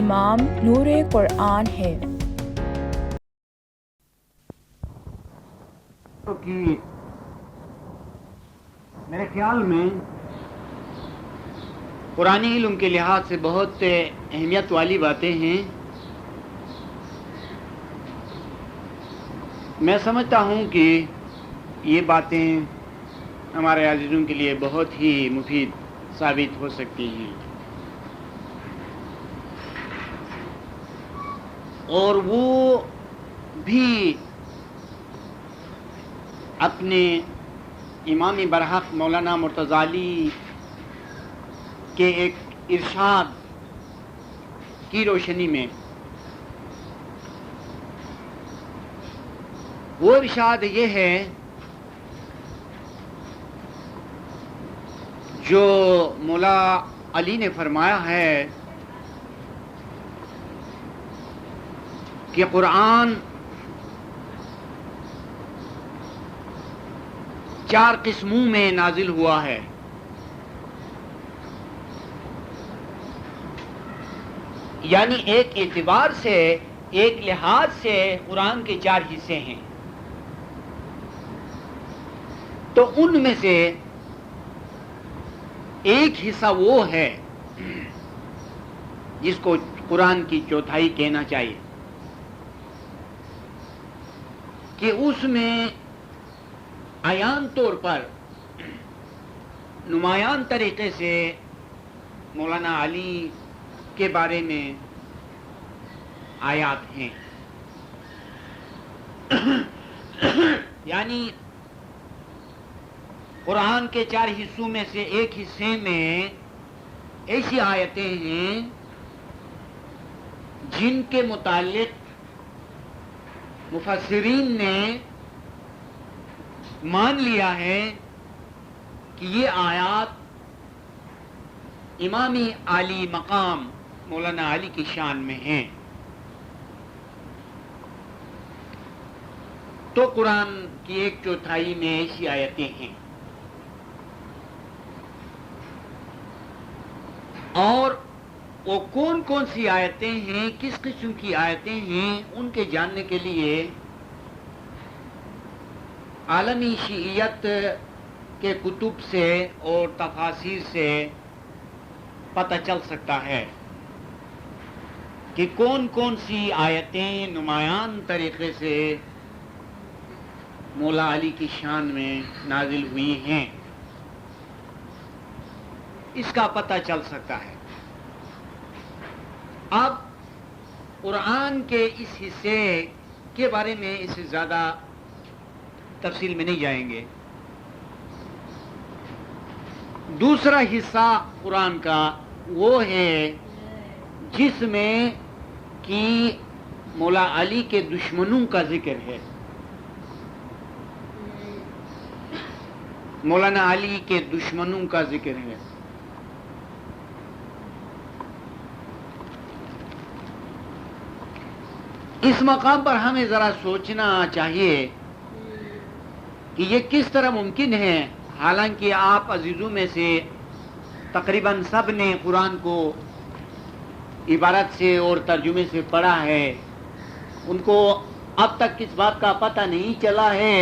امام نور قرآن ہے۔ کہ میرے خیال میں قرآنی علم کے لحاظ سے بہت اہمیت والی باتیں ہیں۔ میں سمجھتا ہوں کہ یہ باتیں ہمارے عزیزوں کے لیے بہت ہی مفید ثابت ہو سکتی ہیں، اور وہ بھی اپنے امام برحق مولانا مرتضی علی کے ایک ارشاد کی روشنی میں۔ وہ ارشاد یہ ہے جو مولا علی نے فرمایا ہے کہ قرآن 4 قسموں میں نازل ہوا ہے۔ یعنی ایک اعتبار سے، ایک لحاظ سے قرآن کے 4 حصے ہیں، تو ان میں سے ایک حصہ وہ ہے جس کو قرآن کی چوتھائی کہنا چاہیے، کہ اس میں عیان طور پر نمایاں طریقے سے مولانا علی کے بارے میں آیات ہیں۔ یعنی قرآن کے 4 حصوں میں سے ایک حصے میں ایسی آیتیں ہیں جن کے متعلق مفسرین نے مان لیا ہے کہ یہ آیات امامی عالی مقام مولانا علی کی شان میں ہیں۔ تو قرآن کی 1/4 میں ایسی آیتیں ہیں، اور وہ کون کون سی آیتیں ہیں، کس قسم کی آیتیں ہیں، ان کے جاننے کے لیے عالمی شیعیت کے کتب سے اور تفاسیر سے پتہ چل سکتا ہے کہ کون کون سی آیتیں نمایاں طریقے سے مولا علی کی شان میں نازل ہوئی ہیں، اس کا پتہ چل سکتا ہے۔ اب قرآن کے اس حصے کے بارے میں اس سے زیادہ تفصیل میں نہیں جائیں گے۔ دوسرا حصہ قرآن کا وہ ہے جس میں کہ مولا علی کے دشمنوں کا ذکر ہے، مولانا علی کے دشمنوں کا ذکر ہے۔ اس مقام پر ہمیں ذرا سوچنا چاہیے کہ یہ کس طرح ممکن ہے، حالانکہ آپ عزیزوں میں سے تقریباً سب نے قرآن کو عبارت سے اور ترجمے سے پڑھا ہے، ان کو اب تک اس بات کا پتہ نہیں چلا ہے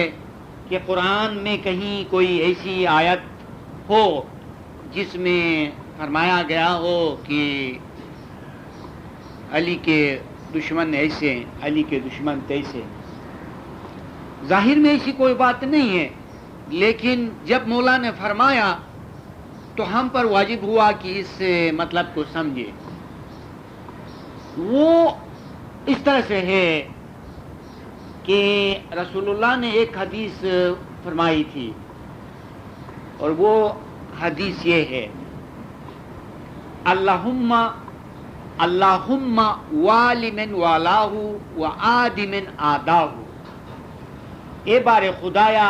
کہ قرآن میں کہیں کوئی ایسی آیت ہو جس میں فرمایا گیا ہو کہ علی کے دشمن ایسے، علی کے دشمن تیسے۔ ظاہر میں ایسی کوئی بات نہیں ہے، لیکن جب مولا نے فرمایا تو ہم پر واجب ہوا کہ اس مطلب کو سمجھے۔ وہ اس طرح سے ہے کہ رسول اللہ نے ایک حدیث فرمائی تھی، اور وہ حدیث یہ ہے، اللہم والی من والاہ و عاد من عاداہ، اے بار خدایا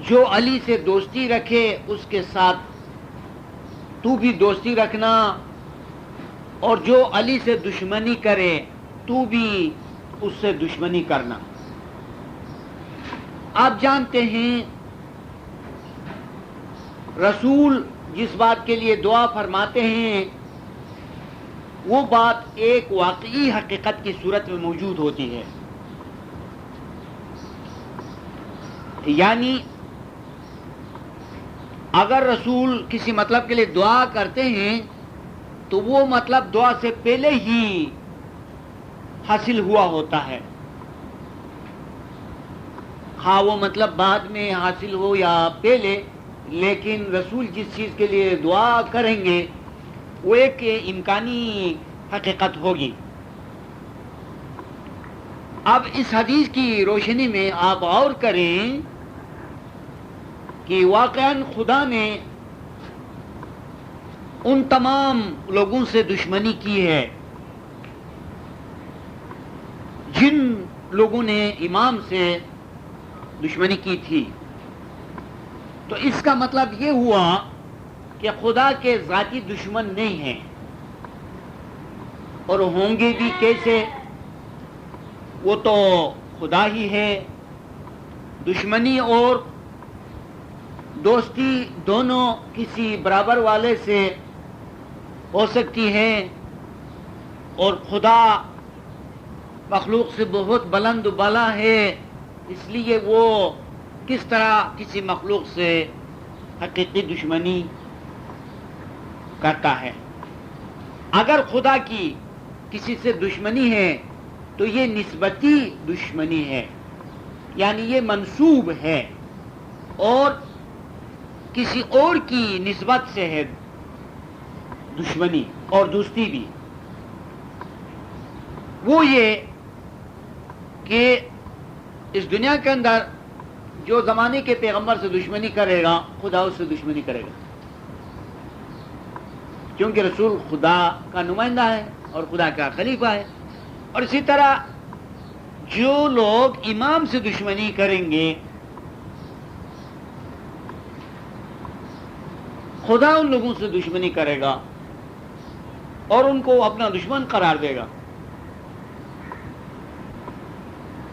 جو علی سے دوستی رکھے اس کے ساتھ تو بھی دوستی رکھنا، اور جو علی سے دشمنی کرے تو بھی اس سے دشمنی کرنا۔ آپ جانتے ہیں رسول جس بات کے لیے دعا فرماتے ہیں وہ بات ایک واقعی حقیقت کی صورت میں موجود ہوتی ہے. یعنی اگر رسول کسی مطلب کے لیے دعا کرتے ہیں تو وہ مطلب دعا سے پہلے ہی حاصل ہوا ہوتا ہے. ہاں وہ مطلب بعد میں حاصل ہو یا پہلے، لیکن رسول جس چیز کے لیے دعا کریں گے وہ ایک امکانی حقیقت ہوگی. اب اس حدیث کی روشنی میں آپ غور کریں کہ واقعاً خدا نے ان تمام لوگوں سے دشمنی کی ہے جن لوگوں نے امام سے دشمنی کی تھی. تو اس کا مطلب یہ ہوا کہ خدا کے ذاتی دشمن نہیں ہیں، اور ہوں گے بھی کیسے؟ وہ تو خدا ہی ہے. دشمنی اور دوستی دونوں کسی برابر والے سے ہو سکتی ہے، اور خدا مخلوق سے بہت بلند و بالا ہے، اس لیے وہ کس طرح کسی مخلوق سے حقیقی دشمنی کرتا ہے. اگر خدا کی کسی سے دشمنی ہے تو یہ نسبتی دشمنی ہے، یعنی یہ منسوب ہے، اور کسی اور کی نسبت سے ہے دشمنی اور دوستی بھی. وہ یہ کہ اس دنیا کے اندر جو زمانے کے پیغمبر سے دشمنی کرے گا خدا اس سے دشمنی کرے گا، کیونکہ رسول خدا کا نمائندہ ہے اور خدا کا خلیفہ ہے. اور اسی طرح جو لوگ امام سے دشمنی کریں گے خدا ان لوگوں سے دشمنی کرے گا اور ان کو اپنا دشمن قرار دے گا.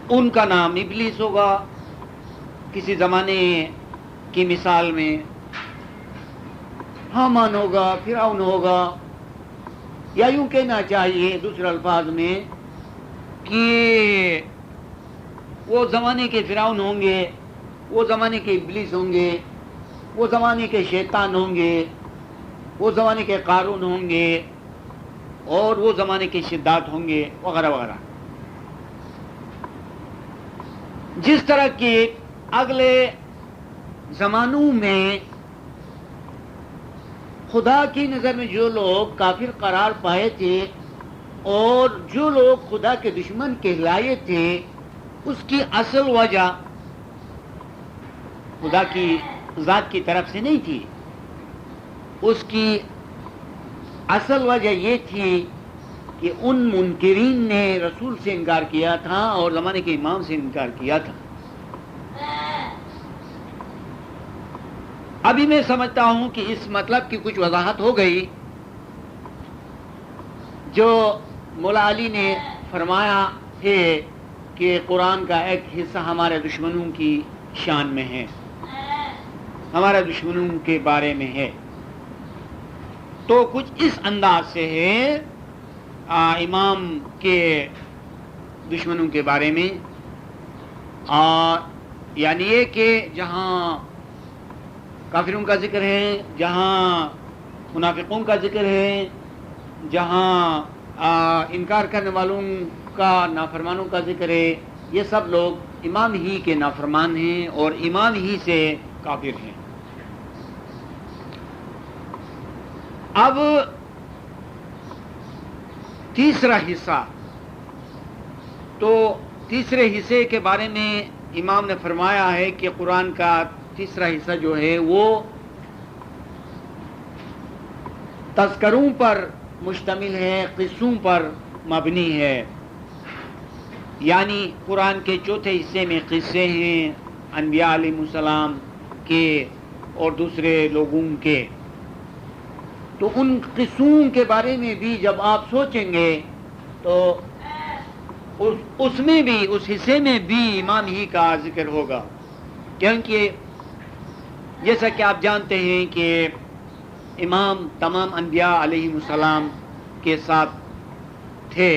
ان کا نام ابلیس ہوگا. کسی زمانے کی مثال میں حامان ہوگا، فرعون ہوگا، یا یوں کہنا چاہیے دوسرے الفاظ میں کہ وہ زمانے کے فرعون ہوں گے، وہ زمانے کے ابلیس ہوں گے، وہ زمانے کے شیطان ہوں گے، وہ زمانے کے قارون ہوں گے، اور وہ زمانے کے شداد ہوں گے، وغیرہ وغیرہ. جس طرح کہ اگلے زمانوں میں خدا کی نظر میں جو لوگ کافر قرار پائے تھے اور جو لوگ خدا کے دشمن کہلائے تھے، اس کی اصل وجہ خدا کی ذات کی طرف سے نہیں تھی. اس کی اصل وجہ یہ تھی کہ ان منکرین نے رسول سے انکار کیا تھا اور زمانے کے امام سے انکار کیا تھا. ابھی میں سمجھتا ہوں کہ اس مطلب کی کچھ وضاحت ہو گئی جو مولا علی نے فرمایا ہے کہ قرآن کا ایک حصہ ہمارے دشمنوں کی شان میں ہے، ہمارے دشمنوں کے بارے میں ہے. تو کچھ اس انداز سے ہے امام کے دشمنوں کے بارے میں، یعنی یہ کہ جہاں کافروں کا ذکر ہے، جہاں منافقوں کا ذکر ہے، جہاں انکار کرنے والوں کا، نافرمانوں کا ذکر ہے، یہ سب لوگ امام ہی کے نافرمان ہیں اور امام ہی سے کافر ہیں. اب تیسرا حصہ، تو تیسرے حصے کے بارے میں امام نے فرمایا ہے کہ قرآن کا تیسرا حصہ جو ہے وہ تذکروں پر مشتمل ہے، قصوں پر مبنی ہے. یعنی قرآن کے چوتھے حصے میں قصے ہیں انبیاء علیہ السلام کے اور دوسرے لوگوں کے. تو ان قصوں کے بارے میں بھی جب آپ سوچیں گے تو اس میں بھی، اس حصے میں بھی امام ہی کا ذکر ہوگا، کیونکہ جیسا کہ آپ جانتے ہیں کہ امام تمام انبیاء علیہ السلام کے ساتھ تھے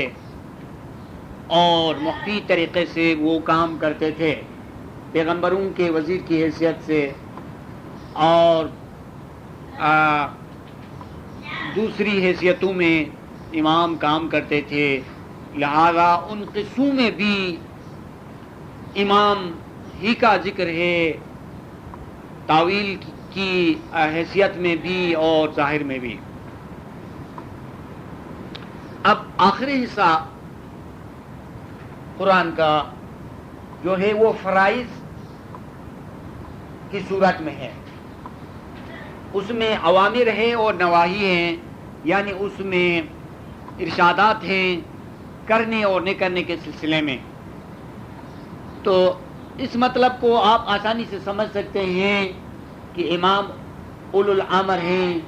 اور مخفی طریقے سے وہ کام کرتے تھے، پیغمبروں کے وزیر کی حیثیت سے اور دوسری حیثیتوں میں امام کام کرتے تھے، لہذا ان قصوں میں بھی امام ہی کا ذکر ہے، تاویل کی حیثیت میں بھی اور ظاہر میں بھی۔ اب آخری حصہ قرآن کا جو ہے وہ فرائض کی صورت میں ہے، اس میں اوامر ہے اور نواہی ہیں، یعنی اس میں ارشادات ہیں کرنے اور نہ کرنے کے سلسلے میں۔ تو اس مطلب کو آپ آسانی سے سمجھ سکتے ہیں کہ امام اولو الامر ہیں،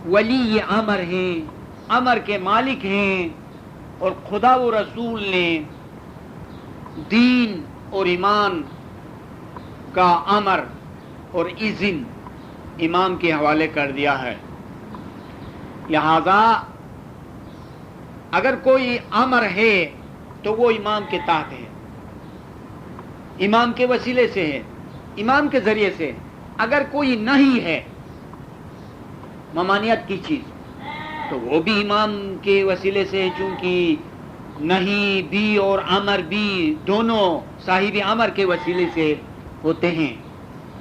ولی امر ہیں، امر کے مالک ہیں، اور خدا و رسول نے دین اور ایمان کا امر اور اذن امام کے حوالے کر دیا ہے، لہذا اگر کوئی امر ہے تو وہ امام کے تحت ہے، امام کے وسیلے سے ہے، امام کے ذریعے سے۔ اگر کوئی نہیں ہے ممانعت کی چیز تو وہ بھی امام کے وسیلے سے ہے، چونکہ نہیں بھی اور امر بھی دونوں صاحب امر کے وسیلے سے ہوتے ہیں،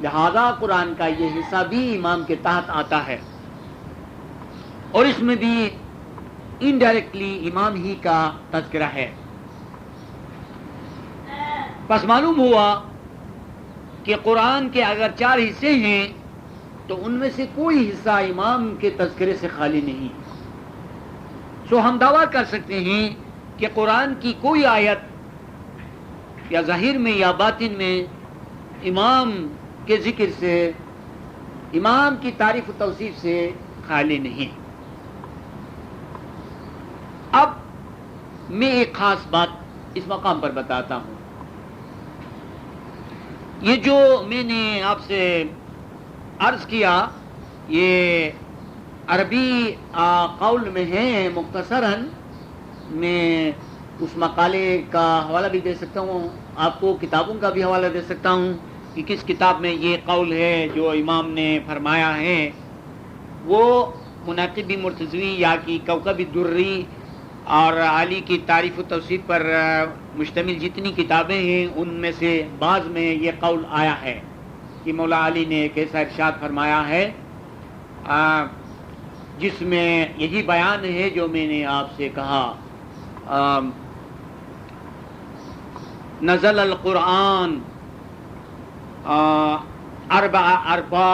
لہذا قرآن کا یہ حصہ بھی امام کے تحت آتا ہے، اور اس میں بھی انڈائریکٹلی امام ہی کا تذکرہ ہے۔ پس معلوم ہوا کہ قرآن کے اگر 4 حصے ہیں تو ان میں سے کوئی حصہ امام کے تذکرے سے خالی نہیں، سو ہم دعویٰ کر سکتے ہیں کہ قرآن کی کوئی آیت یا ظاہر میں یا باطن میں امام کے ذکر سے، امام کی تعریف و توصیف سے خالی نہیں۔ اب میں ایک خاص بات اس مقام پر بتاتا ہوں، یہ جو میں نے آپ سے عرض کیا یہ عربی قول میں ہے، مختصراً میں اس مقالے کا حوالہ بھی دے سکتا ہوں، آپ کو کتابوں کا بھی حوالہ دے سکتا ہوں کہ کس کتاب میں یہ قول ہے جو امام نے فرمایا ہے۔ وہ مناقب مرتضوی یا کی کوكب الدری اور علی کی تعریف و توصیف پر مشتمل جتنی کتابیں ہیں ان میں سے بعض میں یہ قول آیا ہے کہ مولا علی نے ایک ایسا ارشاد فرمایا ہے جس میں یہی بیان ہے جو میں نے آپ سے کہا، نزل القرآن اربع،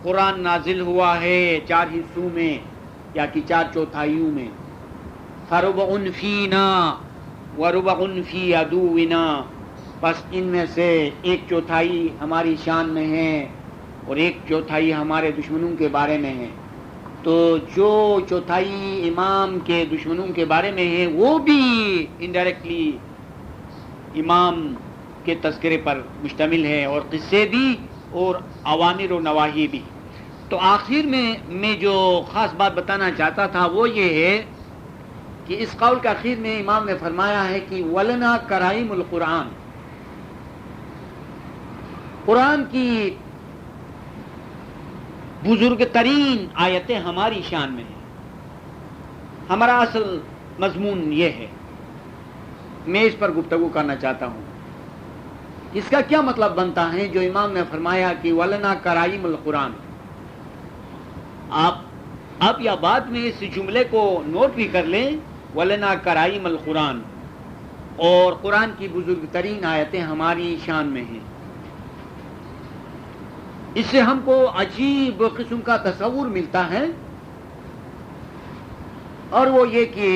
قرآن نازل ہوا ہے 4 حصوں میں یا کہ 4 چوتھائیوں میں، فربع فینا وربع فی عدونا، بس ان میں سے 1/4 ہماری شان میں ہے اور 1/4 ہمارے دشمنوں کے بارے میں ہے۔ تو جو 1/4 امام کے دشمنوں کے بارے میں ہے وہ بھی انڈائریکٹلی امام کے تذکرے پر مشتمل ہے، اور قصے بھی اور اوامر و نواہی بھی۔ تو آخر میں جو خاص بات بتانا چاہتا تھا وہ یہ ہے کہ اس قول کے آخر میں امام نے فرمایا ہے کہ ولنا کرائم القرآن، قرآن کی بزرگ ترین آیتیں ہماری شان میں ہیں۔ ہمارا اصل مضمون یہ ہے، میں اس پر گفتگو کرنا چاہتا ہوں۔ اس کا کیا مطلب بنتا ہے جو امام نے فرمایا کہ ولنا کرائم القرآن؟ آپ اب یا بعد میں اس جملے کو نوٹ بھی کر لیں، ولنا کرائم القرآن، اور قرآن کی بزرگ ترین آیتیں ہماری شان میں ہیں۔ اس سے ہم کو عجیب قسم کا تصور ملتا ہے، اور وہ یہ کہ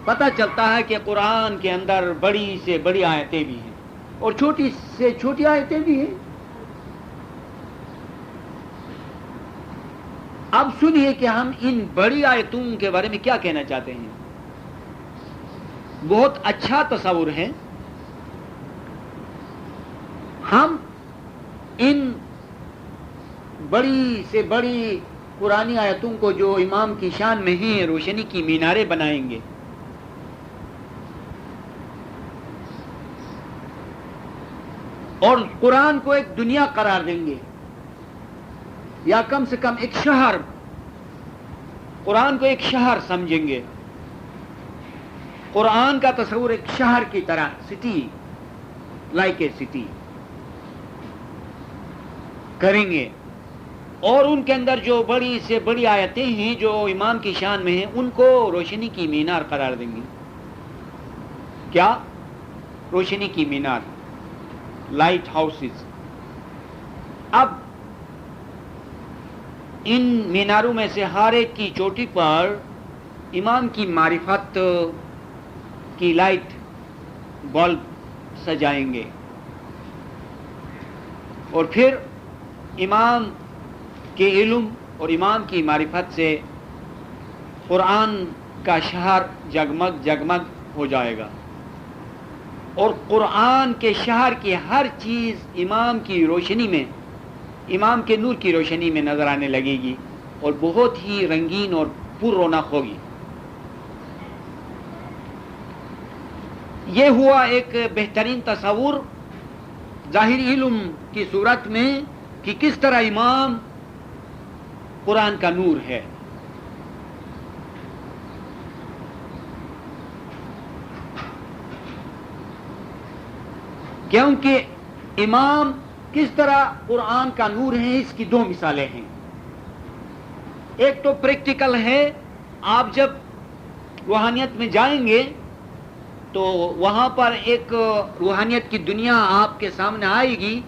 پتہ چلتا ہے کہ قرآن کے اندر بڑی سے بڑی آیتیں بھی ہیں اور چھوٹی سے چھوٹی آیتیں بھی ہیں۔ اب سنیے کہ ہم ان بڑی آیتوں کے بارے میں کیا کہنا چاہتے ہیں۔ بہت اچھا تصور ہے، ہم ان بڑی سے بڑی قرآنی آیتوں کو جو امام کی شان میں ہیں روشنی کی میناریں بنائیں گے. اور قرآن کو ایک دنیا قرار دیں گے یا کم سے کم ایک شہر. قرآن کو ایک شہر سمجھیں گے. قرآن کا تصور ایک شہر کی طرح, سٹی, لائک اے سٹی کریں گے. اور ان کے اندر جو بڑی سے بڑی آیتیں ہیں جو امام کی شان میں ہیں ان کو روشنی کی مینار قرار دیں گے. کیا؟ روشنی کی مینار, لائٹ ہاؤسز. اب ان میناروں میں سے ہر ایک کی چوٹی پر امام کی معرفت کی لائٹ بلب سجائیں گے, اور پھر امام کے علم اور امام کی معرفت سے قرآن کا شہر جگمگ جگمگ ہو جائے گا. اور قرآن کے شہر کی ہر چیز امام کی روشنی میں, امام کے نور کی روشنی میں نظر آنے لگے گی اور بہت ہی رنگین اور پر رونق ہوگی. یہ ہوا ایک بہترین تصور ظاہری علم کی صورت میں کہ کس طرح امام قرآن کا نور ہے. کیونکہ امام کس طرح قرآن کا نور ہے اس کی دو مثالیں ہیں. ایک تو پریکٹیکل ہے, آپ جب روحانیت میں جائیں گے تو وہاں پر ایک روحانیت کی دنیا آپ کے سامنے آئے گی,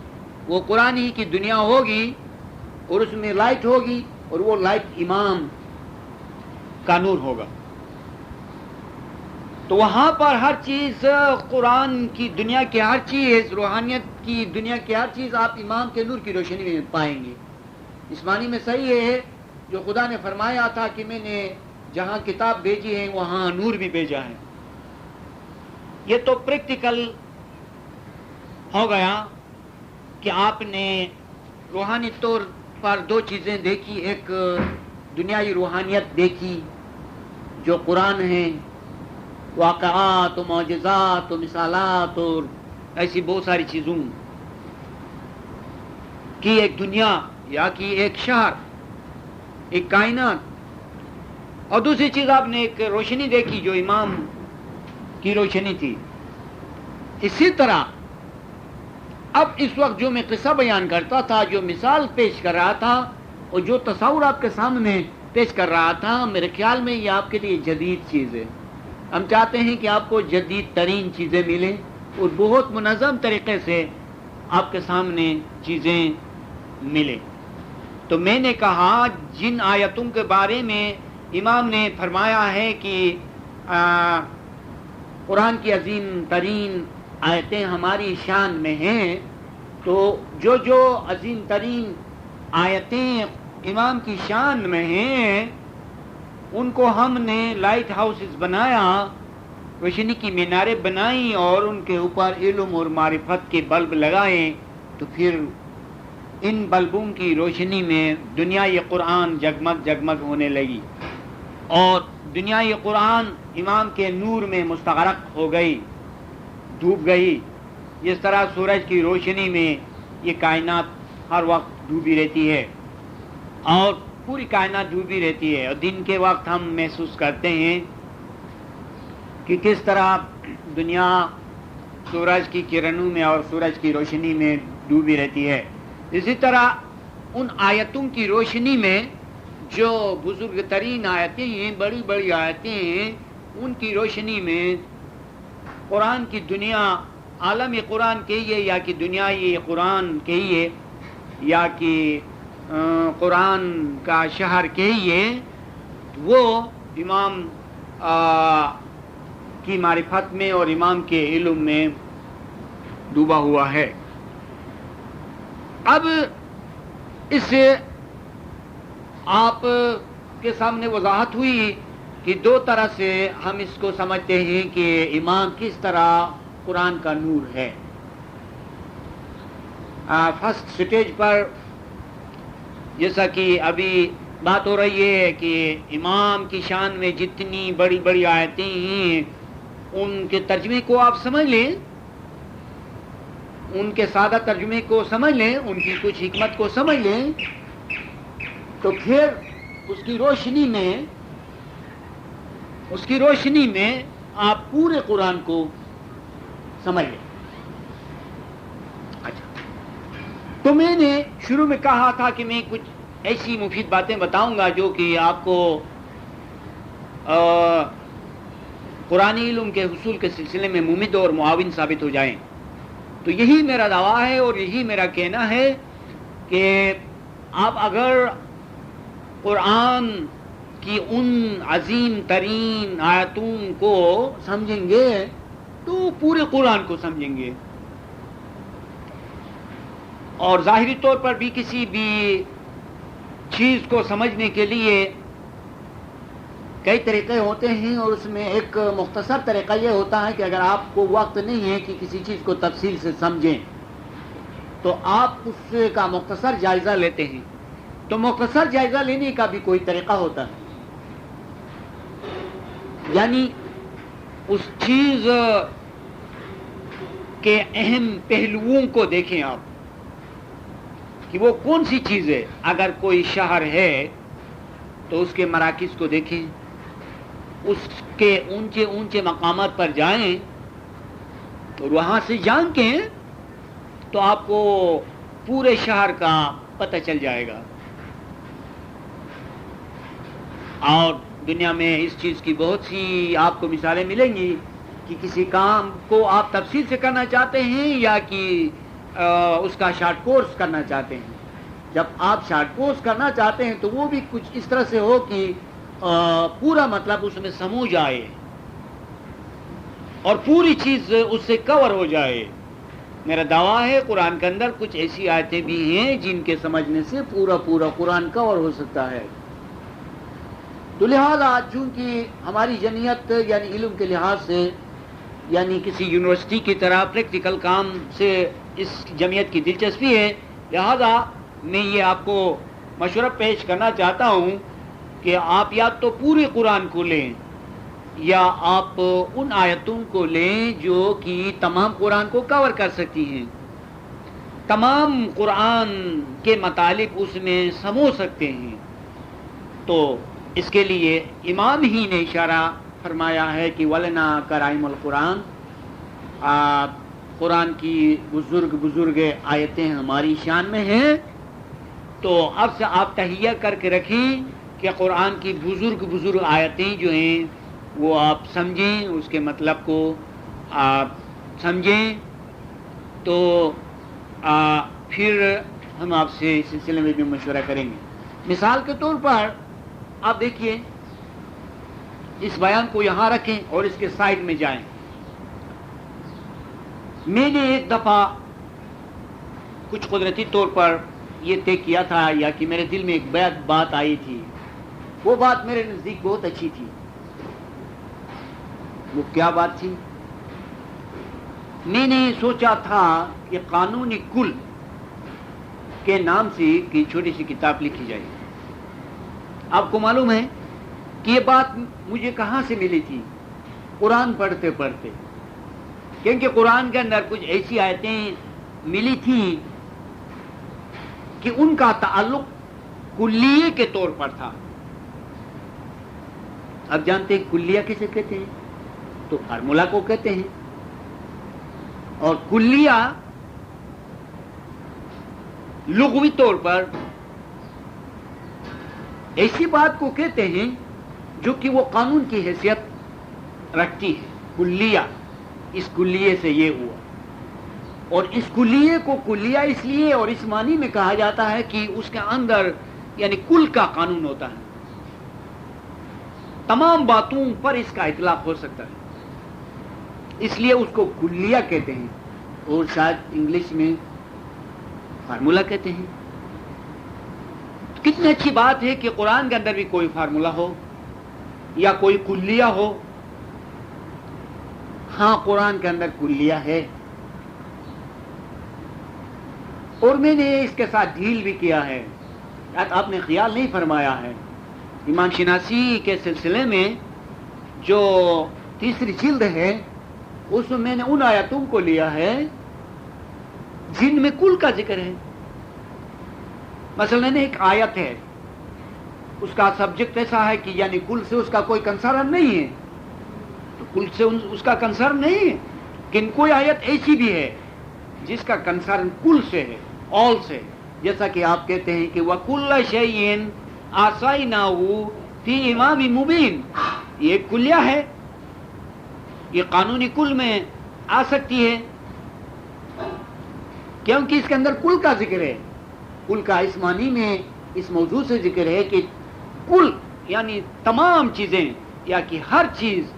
وہ قرآن ہی کی دنیا ہوگی اور اس میں لائٹ ہوگی اور وہ لائٹ امام کا نور ہوگا. تو وہاں پر ہر چیز قرآن کی دنیا کی ہر چیز, روحانیت کی دنیا کی ہر چیز آپ امام کے نور کی روشنی میں پائیں گے. اس معنی میں صحیح ہے جو خدا نے فرمایا تھا کہ میں نے جہاں کتاب بھیجی ہے وہاں نور بھی بھیجا ہے. یہ تو پریکٹیکل ہو گیا کہ آپ نے روحانی طور پر دو چیزیں دیکھی, ایک دنیائی روحانیت دیکھی جو قرآن ہے, واقعات و معجزات و مثالات اور ایسی بہت ساری چیزوں کی ایک دنیا یا کی ایک شہر, ایک کائنات. اور دوسری چیز آپ نے ایک روشنی دیکھی جو امام کی روشنی تھی. اسی طرح اب اس وقت جو میں قصہ بیان کرتا تھا, جو مثال پیش کر رہا تھا اور جو تصور آپ کے سامنے پیش کر رہا تھا, میرے خیال میں یہ آپ کے لیے جدید چیز ہے. ہم چاہتے ہیں کہ آپ کو جدید ترین چیزیں ملیں اور بہت منظم طریقے سے آپ کے سامنے چیزیں ملیں. تو میں نے کہا جن آیتوں کے بارے میں امام نے فرمایا ہے کہ قرآن کی عظیم ترین آیتیں ہماری شان میں ہیں, تو جو عظیم ترین آیتیں امام کی شان میں ہیں ان کو ہم نے لائٹ ہاؤسز بنایا, روشنی کی میناریں بنائیں اور ان کے اوپر علم اور معرفت کے بلب لگائیں. تو پھر ان بلبوں کی روشنی میں دنیا یہ قرآن جگمگ جگمگ ہونے لگی اور دنیا یہ قرآن امام کے نور میں مستغرق ہو گئی, ڈوب گئی. جس طرح سورج کی روشنی میں یہ کائنات ہر وقت ڈوبی رہتی ہے اور پوری کائنات ڈوبی رہتی ہے, اور دن کے وقت ہم محسوس کرتے ہیں کہ کس طرح دنیا سورج کی کرنوں میں اور سورج کی روشنی میں ڈوبی رہتی ہے. اسی طرح ان آیتوں کی روشنی میں جو بزرگ ترین آیتیں ہیں, بڑی بڑی آیتیں ہیں, ان کی روشنی میں قرآن کی دنیا, عالم قرآن کہیے یا کہ دنیا یہ قرآن کہیے یا کہ قرآن کا شہر کہیے, وہ امام کی معرفت میں اور امام کے علم میں ڈوبا ہوا ہے. اب اس سے آپ کے سامنے وضاحت ہوئی کہ دو طرح سے ہم اس کو سمجھتے ہیں کہ امام کس طرح قرآن کا نور ہے. فرسٹ سٹیج پر جیسا کہ ابھی بات ہو رہی ہے کہ امام کی شان میں جتنی بڑی بڑی آیتیں ہیں ان کے ترجمے کو آپ سمجھ لیں، ان کے سادہ ترجمے کو سمجھ لیں، ان کی کچھ حکمت کو سمجھ لیں، تو پھر اس کی روشنی میں آپ پورے قرآن کو سمجھ لیں۔ اچھا، تو میں نے شروع میں کہا تھا کہ میں کچھ ایسی مفید باتیں بتاؤں گا جو کہ آپ کو قرآنی علم کے حصول کے سلسلے میں ممد اور معاون ثابت ہو جائیں۔ تو یہی میرا دعویٰ ہے اور یہی میرا کہنا ہے کہ آپ اگر قرآن کی ان عظیم ترین آیتوں کو سمجھیں گے تو پورے قرآن کو سمجھیں گے، اور ظاہری طور پر بھی کسی بھی چیز کو سمجھنے کے لیے کئی طریقے ہوتے ہیں، اور اس میں ایک مختصر طریقہ یہ ہوتا ہے کہ اگر آپ کو وقت نہیں ہے کہ کسی چیز کو تفصیل سے سمجھیں تو آپ اس کا مختصر جائزہ لیتے ہیں۔ تو مختصر جائزہ لینے کا بھی کوئی طریقہ ہوتا ہے، یعنی اس چیز کے اہم پہلوؤں کو دیکھیں آپ کہ وہ کون سی چیز ہے۔ اگر کوئی شہر ہے تو اس کے مراکز کو دیکھیں، اس کے اونچے اونچے مقامات پر جائیں اور وہاں سے جانکیں تو آپ کو پورے شہر کا پتہ چل جائے گا۔ اور دنیا میں اس چیز کی بہت سی آپ کو مثالیں ملیں گی کہ کسی کام کو آپ تفصیل سے کرنا چاہتے ہیں یا کہ اس کا شارٹ کورس کرنا چاہتے ہیں۔ جب آپ شارٹ کورس کرنا چاہتے ہیں تو وہ بھی کچھ اس طرح سے ہو کہ پورا مطلب اس میں سمجھ آئے اور پوری چیز اس سے کور ہو جائے۔ میرا دعویٰ ہے قرآن کے اندر کچھ ایسی آیتیں بھی ہیں جن کے سمجھنے سے پورا قرآن کور ہو سکتا ہے۔ تو لہذا چونکہ ہماری جمعیت یعنی علم کے لحاظ سے یعنی کسی یونیورسٹی کی طرح پریکٹیکل کام سے اس جمعیت کی دلچسپی ہے، لہذا میں یہ آپ کو مشورہ پیش کرنا چاہتا ہوں کہ آپ یا تو پورے قرآن کو لیں یا آپ ان آیتوں کو لیں جو کہ تمام قرآن کو کور کر سکتی ہیں، تمام قرآن کے مطالب اس میں سمو سکتے ہیں۔ تو اس کے لیے امام ہی نے اشارہ فرمایا ہے کہ وَلَنَا کَرَائِمُ القرآن، قرآن کی بزرگ آیتیں ہماری شان میں ہیں۔ تو اب سے آپ تہیہ کر کے رکھیں کہ قرآن کی بزرگ آیتیں جو ہیں وہ آپ سمجھیں، اس کے مطلب کو آپ سمجھیں، تو پھر ہم آپ سے اس سلسلے میں بھی مشورہ کریں گے۔ مثال کے طور پر آپ دیکھیے، اس بیان کو یہاں رکھیں اور اس کے سائڈ میں جائیں۔ میں نے ایک دفعہ کچھ قدرتی طور پر یہ طے کیا تھا یا کہ میرے دل میں ایک بات آئی تھی، وہ بات میرے نزدیک بہت اچھی تھی۔ وہ کیا بات تھی؟ میں نے سوچا تھا کہ قانون کل کے نام سے کی چھوٹی سی کتاب لکھی جائے۔ آپ کو معلوم ہے کہ یہ بات مجھے کہاں سے ملی تھی؟ قرآن پڑھتے پڑھتے، کیونکہ قرآن کے اندر کچھ ایسی آیتیں ملی تھیں کہ ان کا تعلق کلیے کے طور پر تھا۔ اب جانتے ہیں کلیہ کسے کہتے ہیں؟ تو فارمولا کو کہتے ہیں، اور کلیہ لغوی طور پر ایسی بات کو کہتے ہیں جو کہ وہ قانون کی حیثیت رکھتی ہے۔ کلیہ، اس کلیے سے یہ ہوا، اور اس کلیے کو کلیہ اس لیے اور اس معنی میں کہا جاتا ہے کہ اس کے اندر یعنی کل کا قانون ہوتا ہے، تمام باتوں پر اس کا اطلاق ہو سکتا ہے، اس لیے اس کو کلیہ کہتے ہیں، اور شاید انگلش میں فارمولا کہتے ہیں۔ کتنی اچھی بات ہے کہ قرآن کے اندر بھی کوئی فارمولا ہو یا کوئی کلیہ ہو۔ ہاں، قرآن کے اندر کلیہ ہے، اور میں نے اس کے ساتھ ڈیل بھی کیا ہے۔ شاید آپ نے خیال نہیں فرمایا ہے، ایمان شناسی کے سلسلے میں جو تیسری جلد ہے اس میں نے ان آیاتوں کو لیا ہے جن میں کل کا ذکر ہے. مثلا ایک آیت ہے، اس کا سبجیکٹ ایسا ہے کہ یعنی کل سے اس کا کوئی کنسرن نہیں ہے، تو کل سے اس کا کنسرن نہیں ہے. لیکن کوئی آیت ایسی بھی ہے جس کا کنسرن کل سے ہے، آل سے، جیسا کہ آپ کہتے ہیں کہ وَكُلَّ شَيْءٍ آسَيْنَاهُ فِي إِمَامٍ مُبِينٍ. یہ ایک کلیہ ہے، یہ قانونی کل میں آ سکتی ہے کیونکہ اس کے اندر کل کا ذکر ہے. کل کا اس معنی میں اس موضوع سے ذکر ہے کہ کل یعنی تمام چیزیں یا کہ ہر چیز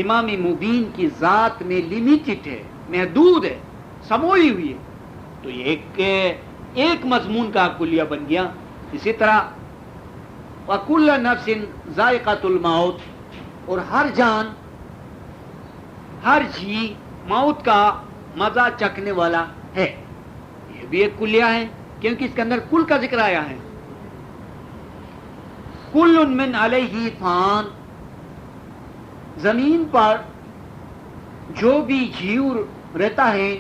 امام مبین کی ذات میں لمیٹڈ ہے، محدود ہے، سموئی ہوئی ہے. تو یہ ایک مضمون کا کلیہ بن گیا. اسی طرح وَكُلَّ نَفْسٍ ذَائِقَةُ الْمَوْتِ، اور ہر جان، ہر جی موت کا مزہ چکھنے والا ہے. یہ بھی ایک کلیہ ہے کیونکہ اس کے اندر کل کا ذکر آیا ہے. کل من علیہ فان، زمین پر جو بھی جیو رہتا ہے،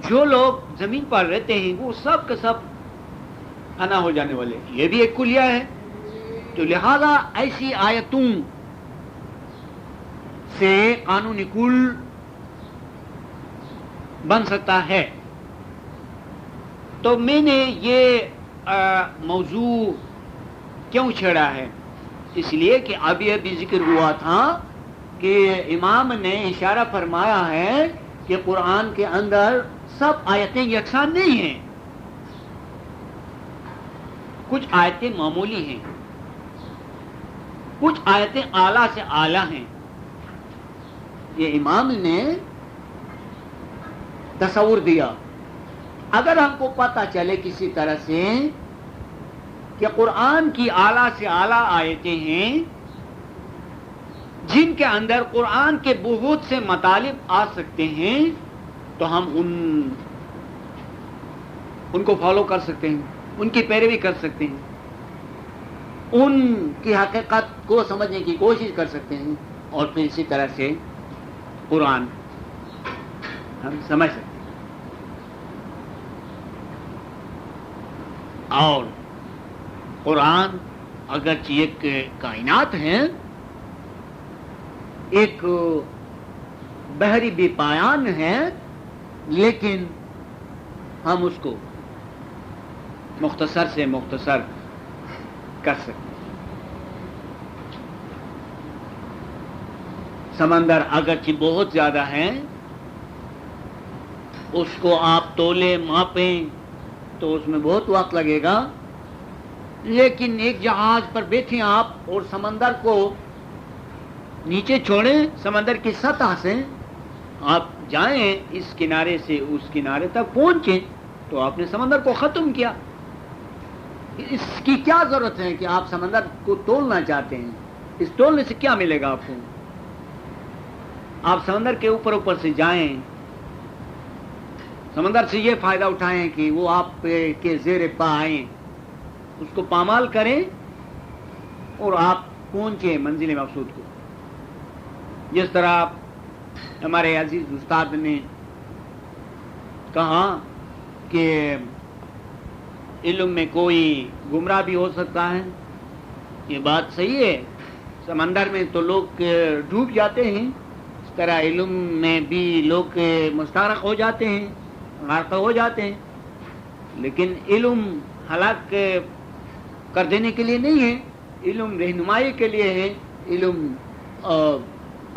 جو لوگ زمین پر رہتے ہیں وہ سب کے سب فنا ہو جانے والے. یہ بھی ایک کلیہ ہے. تو لہذا ایسی آیتوں سے قانونی کل بن سکتا ہے. تو میں نے یہ موضوع کیوں چھیڑا ہے؟ اس لیے کہ ابھی ذکر ہوا تھا کہ امام نے اشارہ فرمایا ہے کہ قرآن کے اندر سب آیتیں یکساں نہیں ہیں، کچھ آیتیں معمولی ہیں، کچھ آیتیں اعلیٰ سے اعلیٰ ہیں. یہ امام نے تصور دیا. اگر ہم کو پتہ چلے کسی طرح سے کہ قرآن کی اعلیٰ سے اعلیٰ آیتیں ہیں جن کے اندر قرآن کے بہت سے مطالب آ سکتے ہیں، تو ہم ان کو فالو کر سکتے ہیں، ان کی پیروی کر سکتے ہیں، ان کی حقیقت کو سمجھنے کی کوشش کر سکتے ہیں، اور پھر اسی طرح سے قرآن ہم سمجھ سکتے ہیں. اور قرآن اگرچہ ایک کائنات ہے، ایک بحری بے پایان ہے، لیکن ہم اس کو مختصر سے مختصر کر سکتے ہیں. سمندر اگرچہ بہت زیادہ ہے، اس کو آپ تولے ماپیں تو اس میں بہت وقت لگے گا، لیکن ایک جہاز پر بیٹھیں آپ اور سمندر کو نیچے چھوڑیں، سمندر کی سطح سے آپ جائیں اس کنارے سے اس کنارے تک پہنچیں، تو آپ نے سمندر کو ختم کیا. اس کی کیا ضرورت ہے کہ آپ سمندر کو تولنا چاہتے ہیں؟ اس تولنے سے کیا ملے گا آپ کو؟ آپ سمندر کے اوپر سے جائیں، سمندر سے یہ فائدہ اٹھائیں کہ وہ آپ کے زیر پا آئیں، اس کو پامال کریں اور آپ پہنچیں منزل مقصود کو. جس طرح ہمارے عزیز استاد نے کہا کہ علم میں کوئی گمراہ بھی ہو سکتا ہے، یہ بات صحیح ہے. سمندر میں تو لوگ ڈوب جاتے ہیں، اس طرح علم میں بھی لوگ مستغرق ہو جاتے ہیں، غرق ہو جاتے ہیں. لیکن علم ہلاک کر دینے کے لیے نہیں ہے، علم رہنمائی کے لیے ہے، علم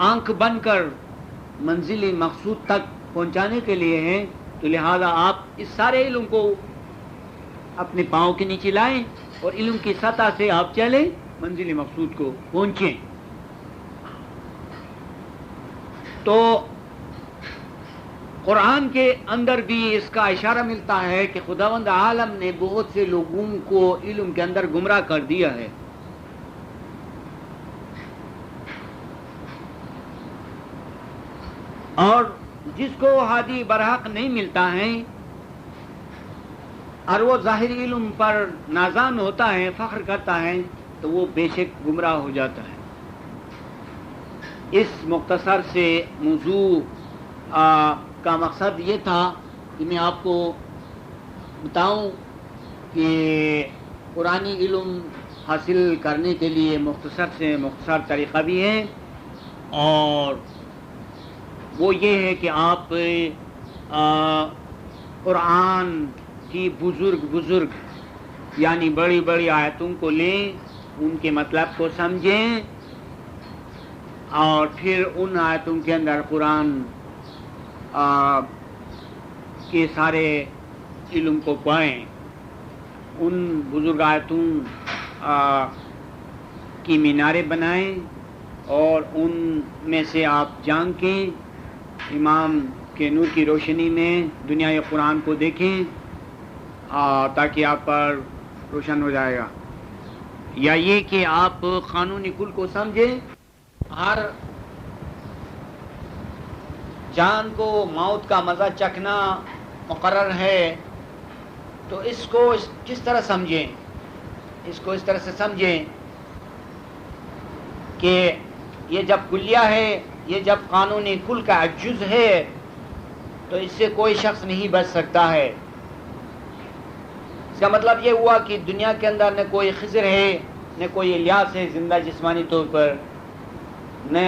آنکھ بن کر منزل مقصود تک پہنچانے کے لیے ہے. تو لہذا آپ اس سارے علم کو اپنے پاؤں کے نیچے لائیں اور علم کی سطح سے آپ چلیں، منزل مقصود کو پہنچیں. تو قرآن کے اندر بھی اس کا اشارہ ملتا ہے کہ خداوند عالم نے بہت سے لوگوں کو علم کے اندر گمراہ کر دیا ہے. اور جس کو ہادی برحق نہیں ملتا ہے اور وہ ظاہری علم پر نازان ہوتا ہے، فخر کرتا ہے، تو وہ بے شک گمراہ ہو جاتا ہے۔ اس مختصر سے موضوع کا مقصد یہ تھا کہ میں آپ کو بتاؤں کہ قرآنی علم حاصل کرنے کے لیے مختصر سے مختصر طریقہ بھی ہے، اور وہ یہ ہے کہ آپ قرآن کی بزرگ یعنی بڑی بڑی آیتوں کو لیں، ان کے مطلب کو سمجھیں، اور پھر ان آیتوں کے اندر قرآن کے سارے علم کو پائیں، ان بزرگ آیتوں کی میناریں بنائیں، اور ان میں سے آپ جان کے امام کے نور کی روشنی میں دنیا قرآن کو دیکھیں، تاکہ آپ پر روشن ہو جائے گا۔ یا یہ کہ آپ قانون کل کو سمجھیں، ہر جان کو موت کا مزہ چکھنا مقرر ہے، تو اس کو کس طرح سمجھیں؟ اس کو اس طرح سے سمجھیں کہ یہ جب کلیہ ہے، یہ جب قانون کل کا جز ہے، تو اس سے کوئی شخص نہیں بچ سکتا ہے۔ اس کا مطلب یہ ہوا کہ دنیا کے اندر نہ کوئی خضر ہے، نہ کوئی الیاس ہے زندہ جسمانی طور پر، نہ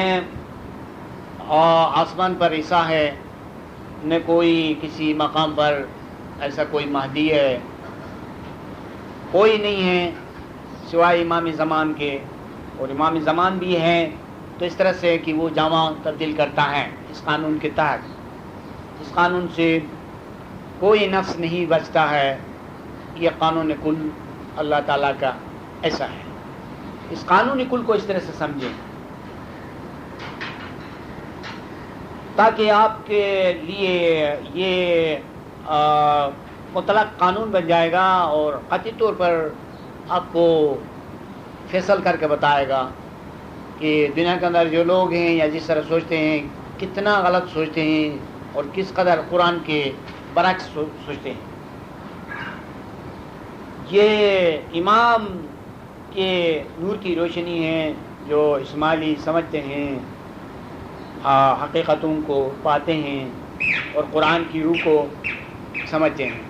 آسمان پر عیسیٰ ہے، نہ کوئی کسی مقام پر ایسا کوئی مہدی ہے، کوئی نہیں ہے سوائے امام زمان کے، اور امام زمان بھی ہیں تو اس طرح سے کہ وہ جامع تبدیل کرتا ہے اس قانون کے تحت۔ اس قانون سے کوئی نفس نہیں بچتا ہے، یہ قانون کل اللہ تعالیٰ کا ایسا ہے۔ اس قانون کل کو اس طرح سے سمجھیں تاکہ آپ کے لیے یہ مطلق قانون بن جائے گا، اور قطعی طور پر آپ کو فیصل کر کے بتائے گا کہ دنیا کے اندر جو لوگ ہیں یا جس طرح سوچتے ہیں کتنا غلط سوچتے ہیں، اور کس قدر قرآن کے برعکس سوچتے ہیں۔ یہ امام کے نور کی روشنی ہے جو اسماعیلی سمجھتے ہیں، حقیقتوں کو پاتے ہیں اور قرآن کی روح کو سمجھتے ہیں۔